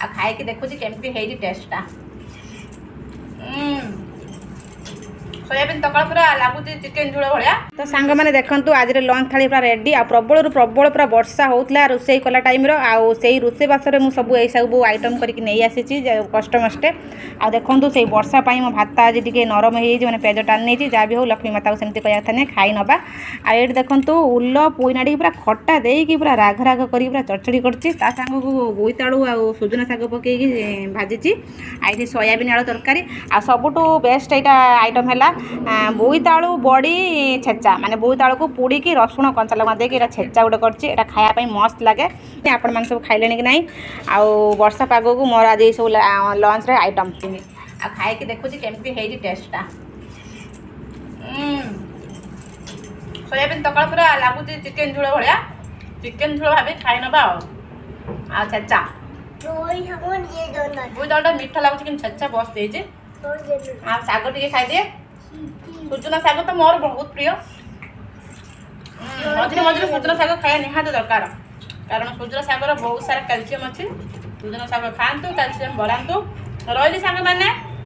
आ खाई कि देखुची केमती हेई टेस्टटा। सोयाबीन तकड़ पूरा लगुच चिकेन झोल भाया। तो सांग मैंने देखु आज लंच थाली पूरा रेडी आ प्रबल प्रबल पूरा वर्षा होता रोषे कला टाइम रोषे रोषे बासरे मुझे सब सब आइटम करके नहीं आसी कष्ट मष्टे आ देखो से वर्षा मो भात आज टे नरम हो मैंने पेज टान नहीं जहाँ भी हो लक्ष्मी माता को सेमती कह था खाई नवा आ ये देखो उल पुईनाड़ी पूरा खट्टा देकी पूरा राग राग कर पूरा चड़चड़ी करती सांग को बोईतालु आ सुजना शाग पकई भाजी आई सोयाबीन आलू तरकारी आ सबुठू बेस्ट यहाँ आइटम है बोईतालु बड़ी छेचा माने बोईतालु को पोड़ी रसुण कंचा लगा देके छेचा गोटे कर खायापी मस्त लगे आपण मैंने सब खाइले कि नहीं आ वर्षा पाग को मोर आज सब लंच रे आइटम आ खाई कि देखुची केमती हेई टेस्टटा। सोयाबीन तकड़ पूरा लगुच चिकेन झोल भाया चिकेन झोल भाभी खाई नवा आ छेचा बोईतालुटा मीठा लगुच कि छेचा बस देजे आ शाग टे खाई दिए सुजना शाग तो मोर बहुत प्रिय मझे मझे सुजना शाग खाया निहाती दरकार कारण सुजना शागर बहुत सारा कैल्शियम अच्छी सुजना शाग खातु कैल्शियम बढ़ातु रही सांग मैंने।